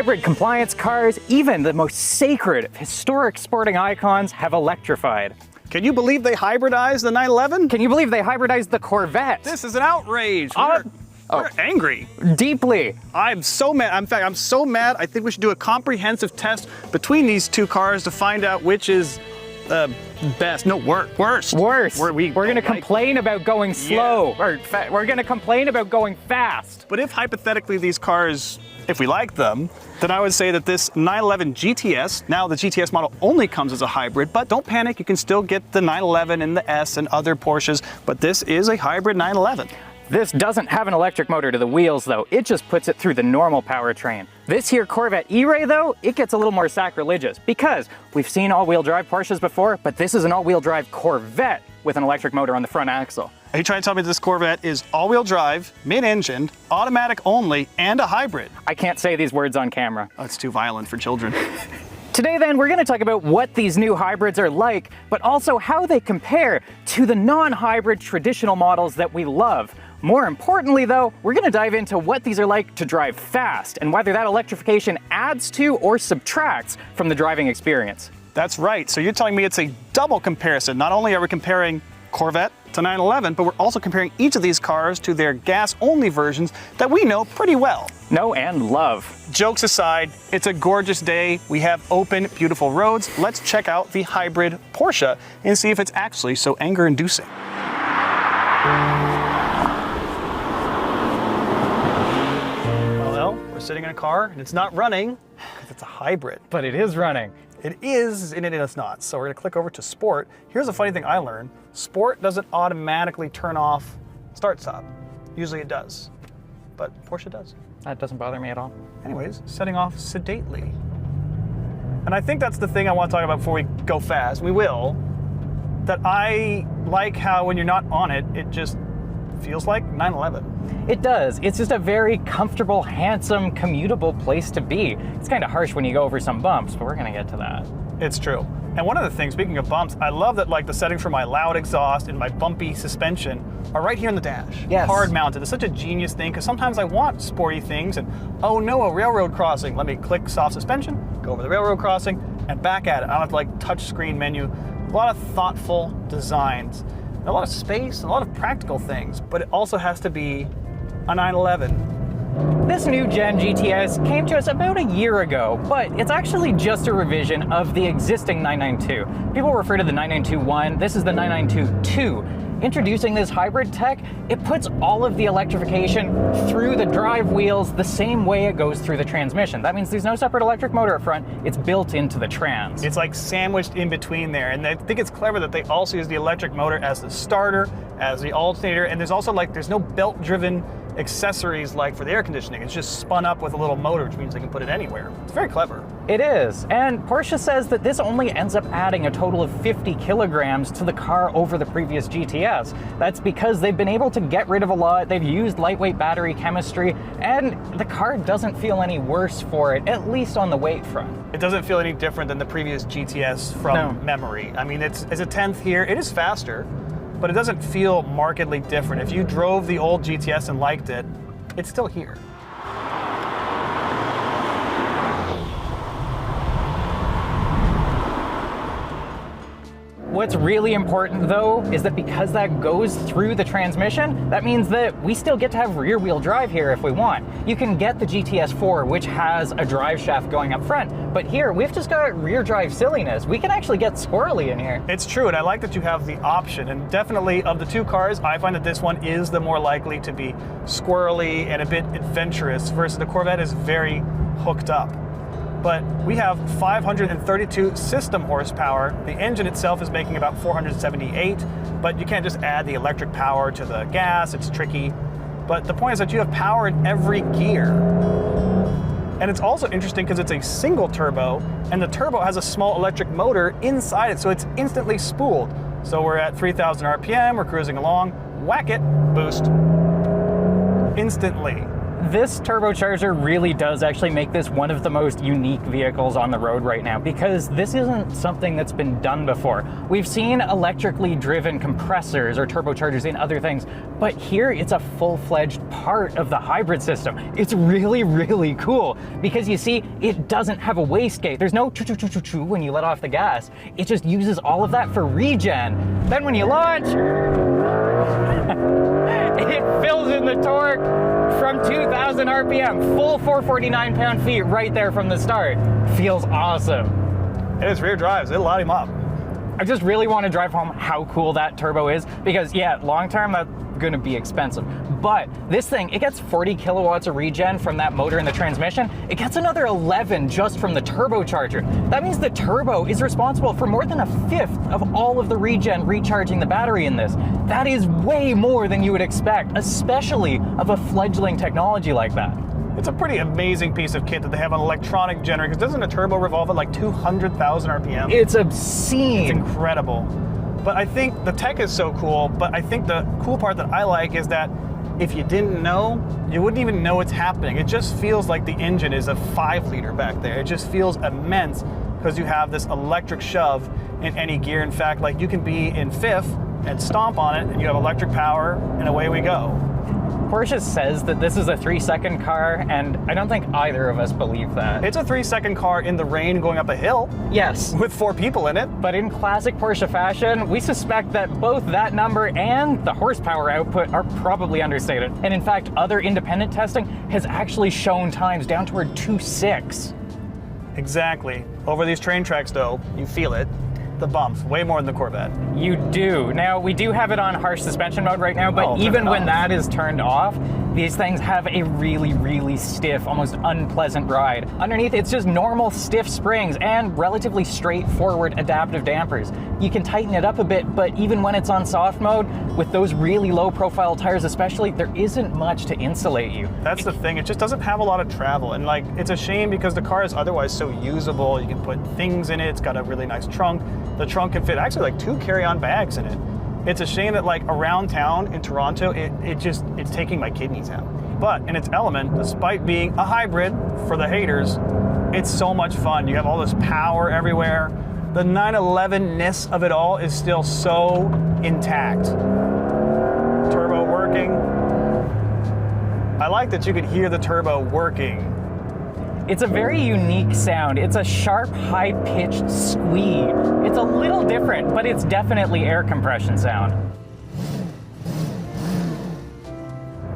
Hybrid compliance cars, even the most sacred of historic sporting icons, have electrified. Can you believe they hybridized the 911? Can you believe they hybridized the Corvette? This is an outrage. We're angry. Deeply. I'm so mad. In fact, I'm so mad. I think we should do a comprehensive test between these two cars to find out which is best. No, worst. Worse. We're going to complain about going slow. Yeah. We're going to complain about going fast. But if hypothetically these cars, if we like them, then I would say that this 911 GTS, now the GTS model only comes as a hybrid, but don't panic, you can still get the 911 and the S and other Porsches, but this is a hybrid 911. This doesn't have an electric motor to the wheels though, it just puts it through the normal powertrain. This here Corvette E-Ray though, it gets a little more sacrilegious because we've seen all-wheel drive Porsches before, but this is an all-wheel drive Corvette with an electric motor on the front axle. Are you trying to tell me this Corvette is all-wheel drive, mid-engine, automatic only, and a hybrid? I can't say these words on camera. Oh, it's too violent for children. Today then, we're going to talk about what these new hybrids are like, but also how they compare to the non-hybrid traditional models that we love. More importantly though, we're going to dive into what these are like to drive fast and whether that electrification adds to or subtracts from the driving experience. That's right. So you're telling me it's a double comparison. Not only are we comparing Corvette to 911, but we're also comparing each of these cars to their gas-only versions that we know pretty well. Know and love. Jokes aside, it's a gorgeous day. We have open, beautiful roads. Let's check out the hybrid Porsche and see if it's actually so anger-inducing. Well, we're sitting in a car and it's not running because it's a hybrid. But it is running. It is, and it's not. So we're gonna click over to Sport. Here's a funny thing I learned. Sport doesn't automatically turn off start-stop. Usually it does, but Porsche does. That doesn't bother me at all. Anyways, setting off sedately. And I think that's the thing I want to talk about before we go fast. We will. That I like how when you're not on it, it just feels like 911. It does. It's just a very comfortable, handsome, commutable place to be. It's kind of harsh when you go over some bumps, but we're going to get to that. It's true. And one of the things, speaking of bumps, I love that like the settings for my loud exhaust and my bumpy suspension are right here in the dash. Yes. Hard mounted. It's such a genius thing because sometimes I want sporty things and, oh no, a railroad crossing. Let me click soft suspension, go over the railroad crossing, and back at it. I don't have to like touch screen menu. A lot of thoughtful designs, a lot of space, a lot of practical things, but it also has to be a 911. This new gen GTS came to us about a year ago, but it's actually just a revision of the existing 992. People refer to the 992-1, this is the 992-2. Introducing this hybrid tech, it puts all of the electrification through the drive wheels the same way it goes through the transmission. That means there's no separate electric motor up front, it's built into the trans. It's like sandwiched in between there, and I think it's clever that they also use the electric motor as the starter, as the alternator, and there's also like, there's no belt-driven accessories like for the air conditioning. It's just spun up with a little motor, which means they can put it anywhere. It's very clever. It is, and Porsche says that this only ends up adding a total of 50 kilograms to the car over the previous GTS. That's because they've been able to get rid of a lot, they've used lightweight battery chemistry, and the car doesn't feel any worse for it, at least on the weight front. It doesn't feel any different than the previous GTS from memory. I mean, it's a 10th here, it is faster, but it doesn't feel markedly different. If you drove the old GTS and liked it, it's still here. What's really important though is that because that goes through the transmission, that means that we still get to have rear wheel drive here if we want. You can get the GTS 4, which has a drive shaft going up front, but here we've just got rear drive silliness. We can actually get squirrely in here. It's true, and I like that you have the option, and definitely of the two cars, I find that this one is the more likely to be squirrely and a bit adventurous versus the Corvette is very hooked up. But we have 532 system horsepower. The engine itself is making about 478, but you can't just add the electric power to the gas, it's tricky. But the point is that you have power in every gear. And it's also interesting because it's a single turbo, and the turbo has a small electric motor inside it, so it's instantly spooled. So we're at 3,000 RPM, we're cruising along, whack it, boost, instantly. This turbocharger really does actually make this one of the most unique vehicles on the road right now, because this isn't something that's been done before. We've seen electrically driven compressors or turbochargers in other things, but here it's a full-fledged part of the hybrid system. It's really, really cool because you see, it doesn't have a wastegate. There's no choo-choo-choo-choo when you let off the gas. It just uses all of that for regen. Then when you launch, it fills in the torque from 2,000 RPM, full 449 pound-feet right there from the start. Feels awesome. And its rear drives, it'll light him up. I just really want to drive home how cool that turbo is because, yeah, long term, that's going to be expensive. But this thing, it gets 40 kilowatts of regen from that motor in the transmission. It gets another 11 just from the turbocharger. That means the turbo is responsible for more than a fifth of all of the regen recharging the battery in this. That is way more than you would expect, especially of a fledgling technology like that. It's a pretty amazing piece of kit that they have an electronic generator, because doesn't a turbo revolve at like 200,000 RPM? It's obscene. It's incredible. But I think the tech is so cool, but I think the cool part that I like is that if you didn't know, you wouldn't even know it's happening. It just feels like the engine is a 5-liter back there. It just feels immense because you have this electric shove in any gear. In fact, like you can be in fifth and stomp on it and you have electric power and away we go. Porsche says that this is a 3-second car, and I don't think either of us believe that. It's a 3-second car in the rain going up a hill. Yes. With 4 people in it. But in classic Porsche fashion, we suspect that both that number and the horsepower output are probably understated. And in fact, other independent testing has actually shown times down toward 2.6. Exactly. Over these train tracks though, you feel it. The bumps, way more than the Corvette. You do. Now, we do have it on harsh suspension mode right now, but even when that is turned off, these things have a really, really stiff, almost unpleasant ride. Underneath, it's just normal stiff springs and relatively straightforward adaptive dampers. You can tighten it up a bit, but even when it's on soft mode, with those really low profile tires especially, there isn't much to insulate you. That's the thing, it just doesn't have a lot of travel. And like, it's a shame because the car is otherwise so usable. You can put things in it, it's got a really nice trunk. The trunk can fit actually like 2 carry-on bags in it. It's a shame that like around town in Toronto, it's taking my kidneys out. But in its element, despite being a hybrid for the haters, it's so much fun. You have all this power everywhere. The 911-ness of it all is still so intact. Turbo working. I like that you could hear the turbo working. It's a very unique sound. It's a sharp, high-pitched squeak. It's a little different, but it's definitely air compression sound.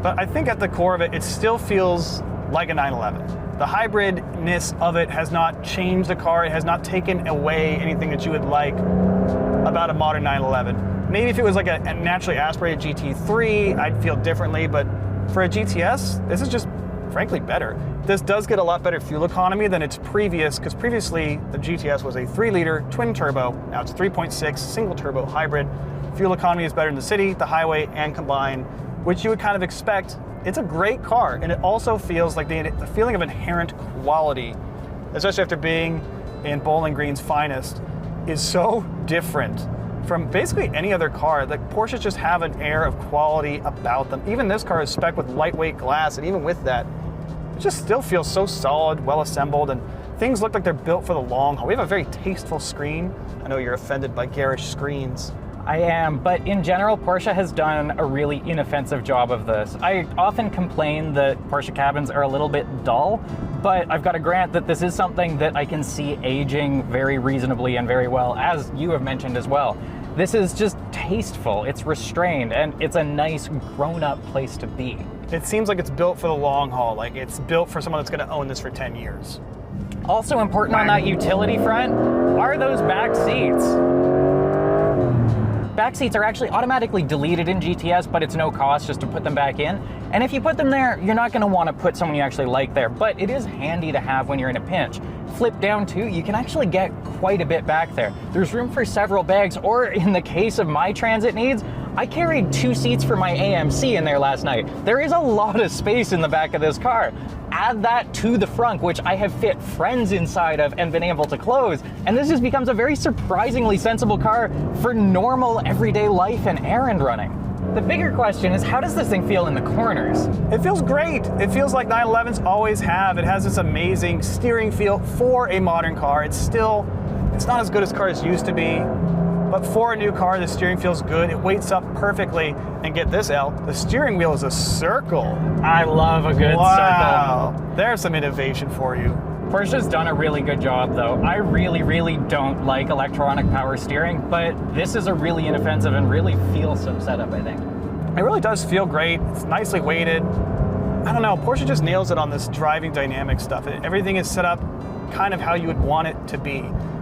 But I think at the core of it, it still feels like a 911. The hybridness of it has not changed the car. It has not taken away anything that you would like about a modern 911. Maybe if it was like a naturally aspirated GT3, I'd feel differently, but for a GTS, this is just frankly better. This does get a lot better fuel economy than its previous, because previously the GTS was a 3-liter twin turbo. Now it's 3.6 single turbo hybrid. Fuel economy is better in the city, the highway, and combined, which you would kind of expect. It's a great car, and it also feels like the feeling of inherent quality, especially after being in Bowling Green's finest, is so different from basically any other car. Like Porsches just have an air of quality about them. Even this car is spec'd with lightweight glass, and even with that, it just still feels so solid, well assembled, and things look like they're built for the long haul. We have a very tasteful screen. I know you're offended by garish screens. I am, but in general, Porsche has done a really inoffensive job of this. I often complain that Porsche cabins are a little bit dull, but I've got to grant that this is something that I can see aging very reasonably and very well, as you have mentioned as well. This is just tasteful, it's restrained, and it's a nice grown-up place to be. It seems like it's built for the long haul, like it's built for someone that's going to own this for 10 years. Also important on that utility front are those back seats. Back seats are actually automatically deleted in GTS, but it's no cost just to put them back in. And if you put them there, you're not going to want to put someone you actually like there, but it is handy to have when you're in a pinch. Flip down too, you can actually get quite a bit back there. There's room for several bags, or in the case of my transit needs, I carried 2 seats for my AMC in there last night. There is a lot of space in the back of this car. Add that to the front, which I have fit friends inside of and been able to close, and this just becomes a very surprisingly sensible car for normal everyday life and errand running. The bigger question is, how does this thing feel in the corners? It feels great. It feels like 911s always have. It has this amazing steering feel for a modern car. It's not as good as cars used to be, but for a new car, the steering feels good. It weights up perfectly. And get this, El, the steering wheel is a circle. I love a good circle. There's some innovation for you. Porsche's done a really good job, though. I really don't like electronic power steering, but this is a really inoffensive and really feelsome setup, I think. It really does feel great. It's nicely weighted. I don't know, Porsche just nails it on this driving dynamic stuff. Everything is set up kind of how you would want it to be.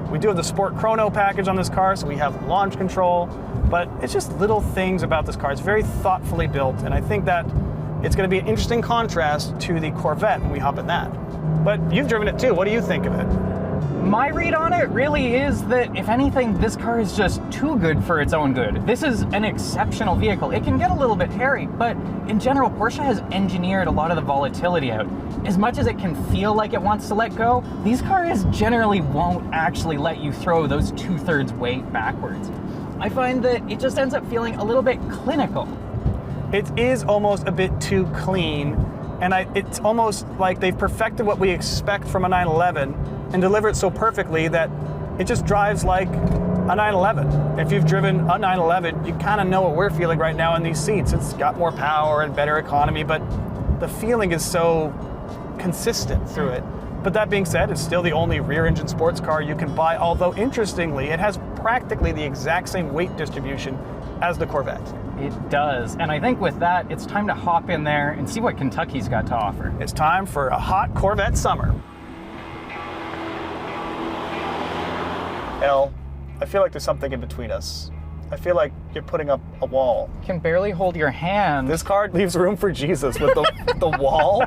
We do have the Sport Chrono package on this car, so we have launch control, but it's just little things about this car. It's very thoughtfully built, and I think that it's going to be an interesting contrast to the Corvette when we hop in that. But you've driven it too. What do you think of it? My read on it really is that, if anything, this car is just too good for its own good. This is an exceptional vehicle. It can get a little bit hairy, but in general, Porsche has engineered a lot of the volatility out. As much as it can feel like it wants to let go, these cars generally won't actually let you throw those 2/3 weight backwards. I find that it just ends up feeling a little bit clinical. It is almost a bit too clean, and it's almost like they've perfected what we expect from a 911 and deliver it so perfectly that it just drives like a 911. If you've driven a 911, you kind of know what we're feeling right now in these seats. It's got more power and better economy, but the feeling is so consistent through it. But that being said, it's still the only rear-engine sports car you can buy, although interestingly, it has practically the exact same weight distribution as the Corvette. It does, and I think with that, it's time to hop in there and see what Kentucky's got to offer. It's time for a hot Corvette summer. El, I feel like there's something in between us. I feel like you're putting up a wall. Can barely hold your hand. This car leaves room for Jesus with the wall.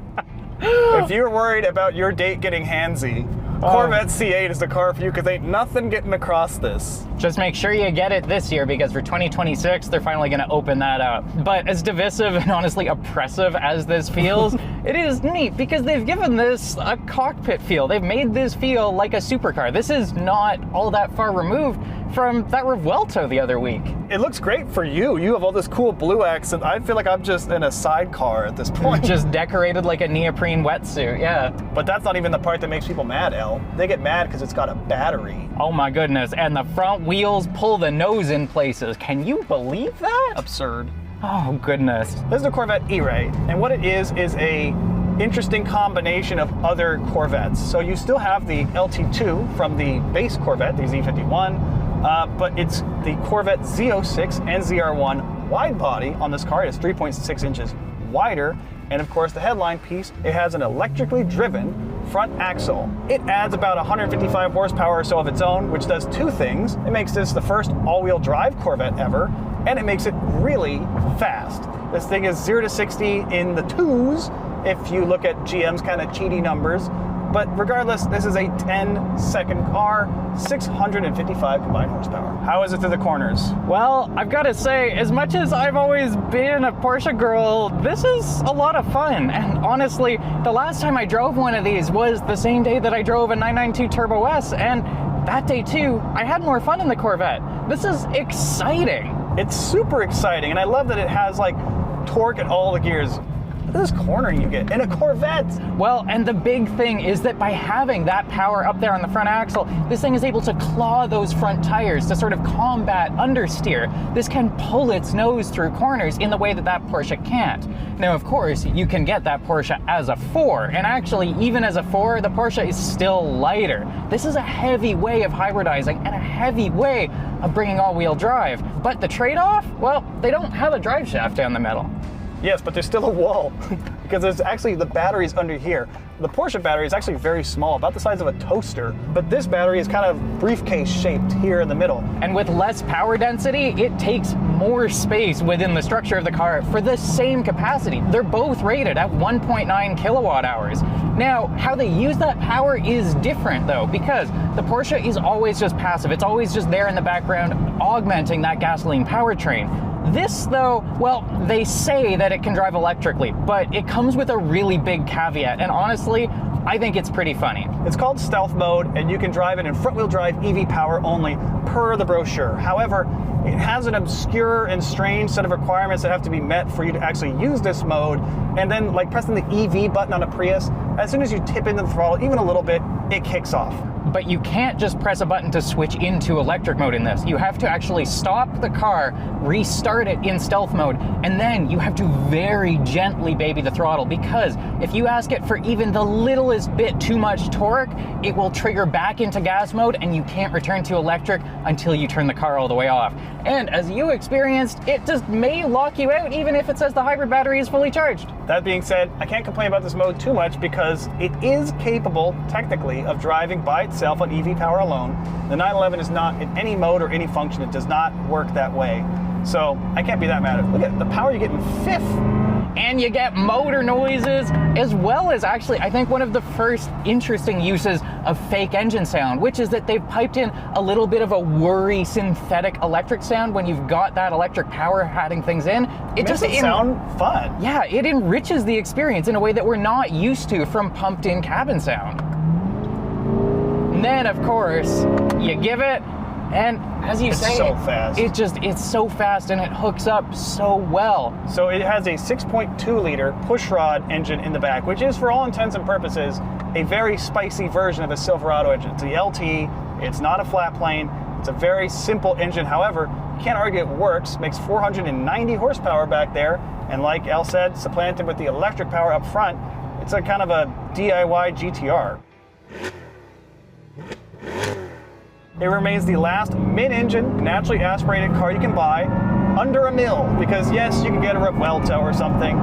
If you're worried about your date getting handsy, Corvette C8 is the car for you, because ain't nothing getting across this. Just make sure you get it this year, because for 2026, they're finally going to open that up. But as divisive and honestly oppressive as this feels, it is neat because they've given this a cockpit feel. They've made this feel like a supercar. This is not all that far removed from that Revuelto the other week. It looks great for you. You have all this cool blue accent. I feel like I'm just in a sidecar at this point. Just decorated like a neoprene wetsuit, yeah. But that's not even the part that makes people mad, El. They get mad because it's got a battery. Oh my goodness, and the front wheels pull the nose in places. Can you believe that? Absurd. Oh goodness. This is the Corvette E-Ray, and what it is a interesting combination of other Corvettes. So you still have the LT2 from the base Corvette, the Z51, but it's the Corvette Z06 and ZR1 wide body on this car. It is 3.6 inches wider, and of course the headline piece, it has an electrically driven front axle. It adds about 155 horsepower or so of its own, which does two things. It makes this the first all-wheel drive Corvette ever, and it makes it really fast. This thing is 0 to 60 in the 2s if you look at GM's kind of cheaty numbers. But regardless, this is a 10-second car, 655 combined horsepower. How is it through the corners? Well, I've got to say, as much as I've always been a Porsche girl, this is a lot of fun. And honestly, the last time I drove one of these was the same day that I drove a 992 Turbo S, and that day too, I had more fun in the Corvette. This is exciting. It's super exciting, and I love that it has like torque at all the gears. Look at this cornering you get in a Corvette. Well, and the big thing is that by having that power up there on the front axle, this thing is able to claw those front tires to sort of combat understeer. This can pull its nose through corners in the way that that Porsche can't. Now, of course, you can get that Porsche as a 4, and actually, even as a 4, the Porsche is still lighter. This is a heavy way of hybridizing and a heavy way of bringing all-wheel drive. But the trade-off? Well, they don't have a drive shaft down the middle. Yes, but there's still a wall because there's actually the batteries under here. The Porsche battery is actually very small, about the size of a toaster, but this battery is kind of briefcase shaped here in the middle. And with less power density, it takes more space within the structure of the car for the same capacity. They're both rated at 1.9 kilowatt hours. Now, how they use that power is different though, because the Porsche is always just passive. It's always just there in the background, augmenting that gasoline powertrain. This though, well, they say that it can drive electrically, but it comes with a really big caveat, and honestly, I think it's pretty funny. It's called stealth mode, and you can drive it in front-wheel drive EV power only per the brochure. However, it has an obscure and strange set of requirements that have to be met for you to actually use this mode. And then, like pressing the EV button on a Prius, as soon as you tip into the throttle even a little bit, it kicks off. But you can't just press a button to switch into electric mode in this. You have to actually stop the car, restart it in stealth mode, and then you have to very gently baby the throttle, because if you ask it for even the littlest bit too much torque, it will trigger back into gas mode and you can't return to electric until you turn the car all the way off. And as you experienced, it just may lock you out even if it says the hybrid battery is fully charged. That being said, I can't complain about this mode too much because it is capable, technically, of driving by itself on EV power alone. The 911 is not in any mode or any function. It does not work that way. So I can't be that mad at it. Look at the power you get in fifth. And you get motor noises, as well as actually, I think one of the first interesting uses of fake engine sound, which is that they've piped in a little bit of a whirry synthetic electric sound when you've got that electric power adding things in. It just sound fun. Yeah, it enriches the experience in a way that we're not used to from pumped in cabin sound. And then, of course, you give it, and as you say, so fast. It's so fast and it hooks up so well. So it has a 6.2 liter pushrod engine in the back, which is, for all intents and purposes, a very spicy version of a Silverado engine. It's the LT, it's not a flat plane, it's a very simple engine. However, you can't argue it works, makes 490 horsepower back there, and like Al said, supplanted with the electric power up front, it's a kind of a DIY GTR. It remains the last mid-engine, naturally aspirated car you can buy under $1 million, because yes, you can get a Revuelto or something,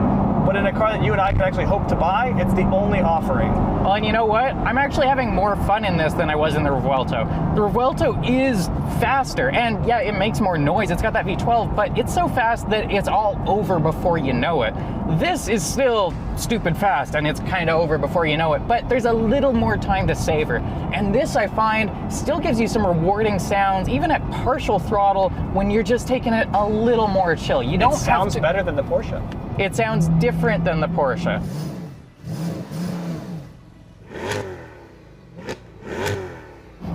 but in a car that you and I could actually hope to buy, it's the only offering. Well, and you know what? I'm actually having more fun in this than I was in the Revuelto. The Revuelto is faster, and yeah, it makes more noise. It's got that V12, but it's so fast that it's all over before you know it. This is still stupid fast, and it's kind of over before you know it, but there's a little more time to savor. And this, I find, still gives you some rewarding sounds, even at partial throttle, when you're just taking it a little more chill. You don't It sounds better than the Porsche. It sounds different than the Porsche.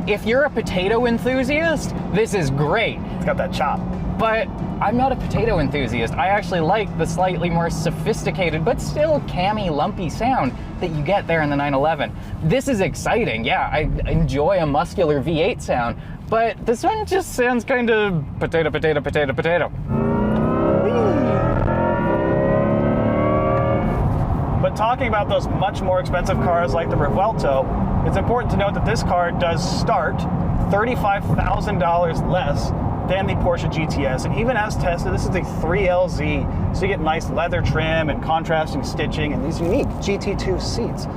If you're a potato enthusiast, this is great. It's got that chop. But I'm not a potato enthusiast. I actually like the slightly more sophisticated, but still cammy, lumpy sound that you get there in the 911. This is exciting. Yeah, I enjoy a muscular V8 sound, but this one just sounds kind of potato, potato, potato, potato. But talking about those much more expensive cars like the Revuelto, it's important to note that this car does start $35,000 less than the Porsche GTS. And even as tested, this is a 3LZ, so you get nice leather trim and contrasting stitching and these unique GT2 seats.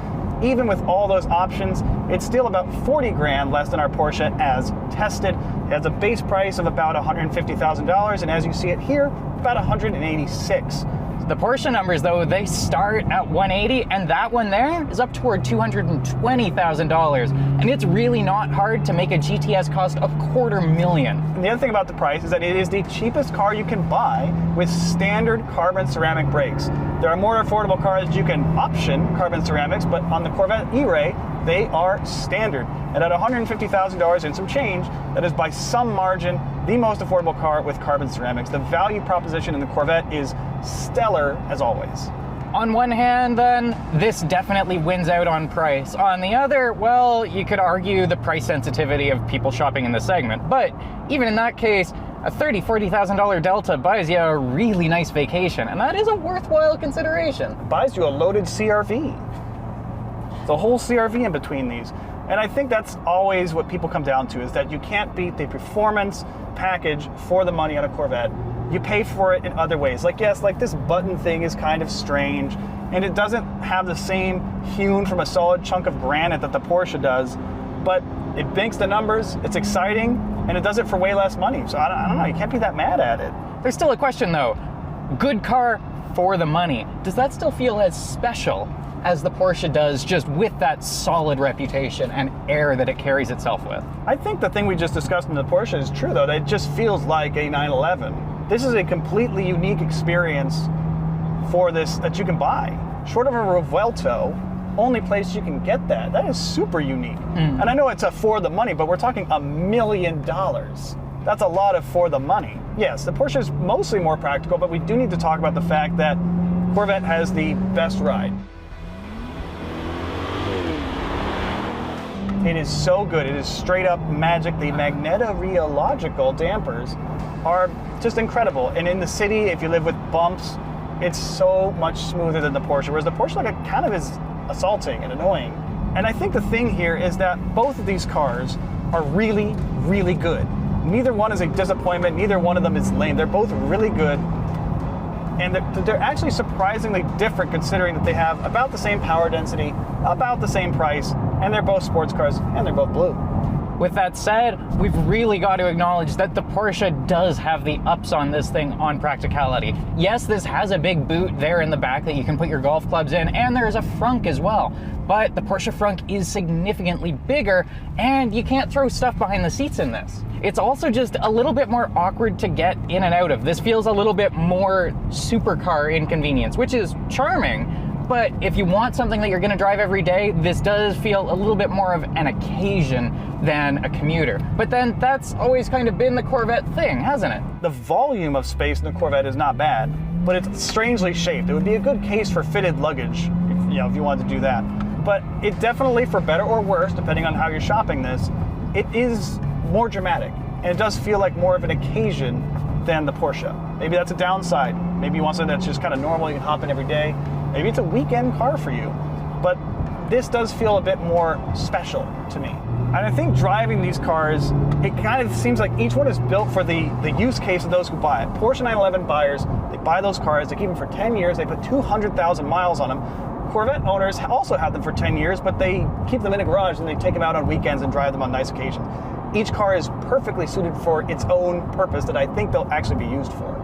Even with all those options, it's still about 40 grand less than our Porsche as tested. It has a base price of about $150,000, and as you see it here, about $186,000. The Porsche numbers, though, they start at $180,000, and that one there is up toward $220,000. And it's really not hard to make a GTS cost $250,000. And the other thing about the price is that it is the cheapest car you can buy with standard carbon ceramic brakes. There are more affordable cars that you can option carbon ceramics, but on the Corvette E-Ray, they are standard. And at $150,000 and some change, that is by some margin the most affordable car with carbon ceramics. The value proposition in the Corvette is stellar as always. On one hand, then, this definitely wins out on price. On the other, well, you could argue the price sensitivity of people shopping in this segment. But even in that case, a $30,000, $40,000 delta buys you a really nice vacation, and that is a worthwhile consideration. It buys you a loaded CR-V. The whole CR-V in between these. And I think that's always what people come down to, is that you can't beat the performance package for the money on a Corvette. You pay for it in other ways. Like, yes, like this button thing is kind of strange, and it doesn't have the same hewn from a solid chunk of granite that the Porsche does, but it banks the numbers, it's exciting, and it does it for way less money. So I don't know, you can't be that mad at it. There's still a question though. Good car for the money. Does that still feel as special as the Porsche does, just with that solid reputation and air that it carries itself with? I think the thing we just discussed in the Porsche is true, though. That it just feels like a 911. This is a completely unique experience for this that you can buy. Short of a Revuelto, only place you can get that. That is super unique. And I know it's a for the money, but we're talking $1 million. That's a lot of for the money. Yes, the Porsche is mostly more practical, but we do need to talk about the fact that Corvette has the best ride. It is so good. It is straight up magic. The magnetorheological dampers are just incredible. And in the city, if you live with bumps, it's so much smoother than the Porsche, whereas the Porsche like kind of is assaulting and annoying. And I think the thing here is that both of these cars are really, really good. Neither one is a disappointment. Neither one of them is lame. They're both really good. And they're actually surprisingly different considering that they have about the same power density, about the same price, and they're both sports cars, and they're both blue. With that said, we've really got to acknowledge that the Porsche does have the ups on this thing on practicality. Yes, this has a big boot there in the back that you can put your golf clubs in, and there's a frunk as well. But the Porsche frunk is significantly bigger, and you can't throw stuff behind the seats in this. It's also just a little bit more awkward to get in and out of. This feels a little bit more supercar inconvenience, which is charming. But if you want something that you're going to drive every day, this does feel a little bit more of an occasion than a commuter. But then that's always kind of been the Corvette thing, hasn't it? The volume of space in the Corvette is not bad, but it's strangely shaped. It would be a good case for fitted luggage, if you wanted to do that. But it definitely, for better or worse, depending on how you're shopping this, it is more dramatic. And it does feel like more of an occasion than the Porsche. Maybe that's a downside. Maybe you want something that's just kind of normal, you can hop in every day. Maybe it's a weekend car for you. But this does feel a bit more special to me. And I think driving these cars, it kind of seems like each one is built for the use case of those who buy it. Porsche 911 buyers, they buy those cars, they keep them for 10 years, they put 200,000 miles on them. Corvette owners also have them for 10 years, but they keep them in a garage and they take them out on weekends and drive them on nice occasions. Each car is perfectly suited for its own purpose that I think they'll actually be used for.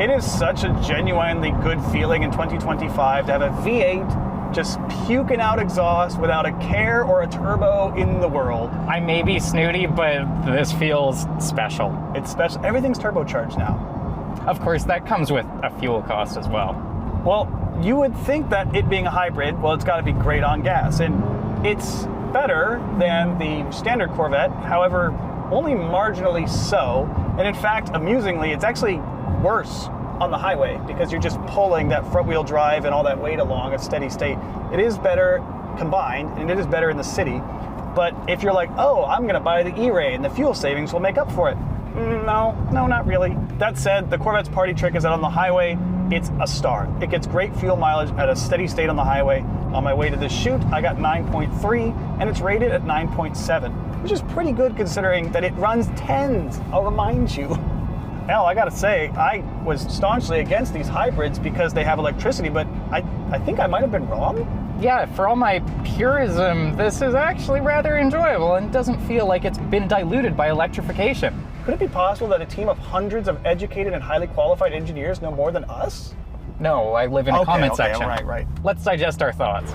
It is such a genuinely good feeling in 2025 to have a V8 just puking out exhaust without a care or a turbo in the world. I may be snooty, but this feels special. It's special. Everything's turbocharged now. Of course, that comes with a fuel cost as well. Well, you would think that it being a hybrid, well, it's got to be great on gas. And it's better than the standard Corvette, however, only marginally so. And in fact, amusingly, it's actually worse on the highway because you're just pulling that front wheel drive and all that weight along at steady state. It is better combined and it is better in the city. But if you're like, oh, I'm going to buy the E-Ray and the fuel savings will make up for it. No, not really. That said, the Corvette's party trick is that on the highway, it's a star. It gets great fuel mileage at a steady state on the highway. On my way to this shoot, I got 9.3 and it's rated at 9.7, which is pretty good considering that it runs 10s, I'll remind you. Hell, I gotta say, I was staunchly against these hybrids because they have electricity, but I think I might have been wrong. Yeah, for all my purism, this is actually rather enjoyable and doesn't feel like it's been diluted by electrification. Could it be possible that a team of hundreds of educated and highly qualified engineers know more than us? No, I live in a comment section. Right. Let's digest our thoughts.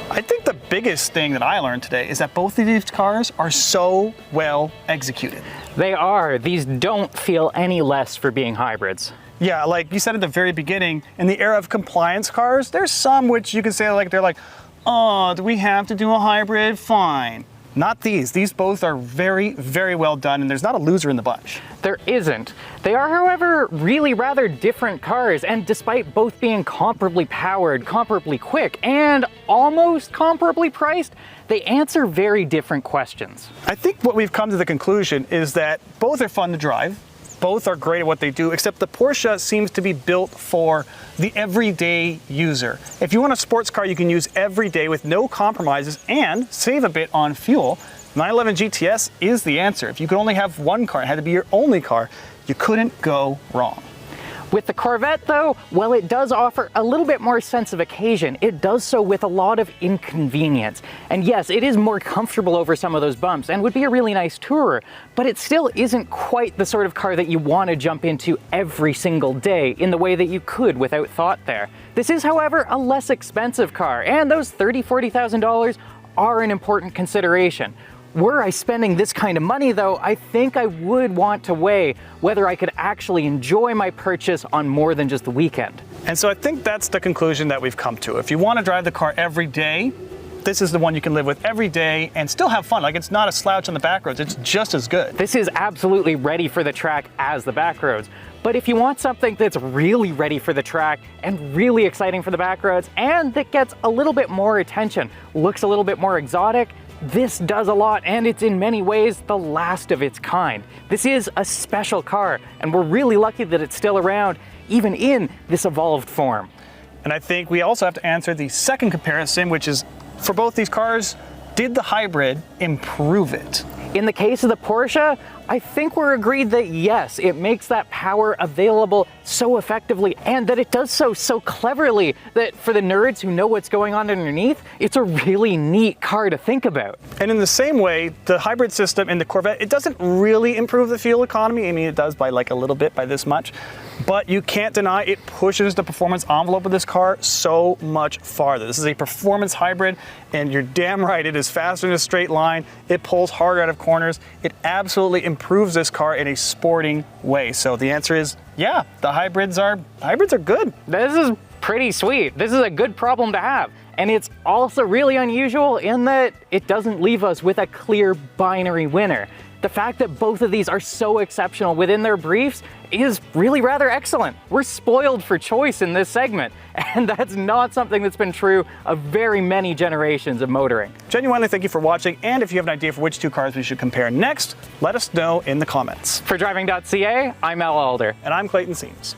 I think the biggest thing that I learned today is that both of these cars are so well executed. They are. These don't feel any less for being hybrids. Yeah, like you said at the very beginning, in the era of compliance cars, there's some which you can say they're like, oh, do we have to do a hybrid? Fine. Not these. These both are very, very well done, and there's not a loser in the bunch. There isn't. They are, however, really rather different cars, and despite both being comparably powered, comparably quick, and almost comparably priced, they answer very different questions. I think what we've come to the conclusion is that both are fun to drive. Both are great at what they do, except the Porsche seems to be built for the everyday user. If you want a sports car you can use every day with no compromises and save a bit on fuel, 911 GTS is the answer. If you could only have one car, it had to be your only car, you couldn't go wrong. With the Corvette though, well, it does offer a little bit more sense of occasion. It does so with a lot of inconvenience. And yes, it is more comfortable over some of those bumps and would be a really nice tourer, but it still isn't quite the sort of car that you want to jump into every single day in the way that you could without thought there. This is, however, a less expensive car, and those $30,000, $40,000 are an important consideration. Were I spending this kind of money though, I think I would want to weigh whether I could actually enjoy my purchase on more than just the weekend. And so I think that's the conclusion that we've come to. If you want to drive the car every day, this is the one you can live with every day and still have fun. Like, it's not a slouch on the back roads, it's just as good. This is absolutely ready for the track as the back roads. But if you want something that's really ready for the track and really exciting for the back roads and that gets a little bit more attention, looks a little bit more exotic, this does a lot, and it's in many ways the last of its kind. This is a special car, and we're really lucky that it's still around, even in this evolved form. And I think we also have to answer the second comparison, which is, for both these cars, did the hybrid improve it? In the case of the Porsche, I think we're agreed that yes, it makes that power available so effectively, and that it does so cleverly that for the nerds who know what's going on underneath, it's a really neat car to think about. And in the same way, the hybrid system in the Corvette, it doesn't really improve the fuel economy. I mean, it does by like a little bit, by this much, but you can't deny it pushes the performance envelope of this car so much farther. This is a performance hybrid, and you're damn right, it is faster in a straight line. It pulls harder out of corners. It absolutely improves this car in a sporting way. So the answer is, yeah, the hybrids are good. This is pretty sweet. This is a good problem to have. And it's also really unusual in that it doesn't leave us with a clear binary winner. The fact that both of these are so exceptional within their briefs is really rather excellent. We're spoiled for choice in this segment, and that's not something that's been true of very many generations of motoring. Genuinely, thank you for watching, and if you have an idea for which two cars we should compare next, let us know in the comments. For Driving.ca, I'm Al Alder. And I'm Clayton Seams.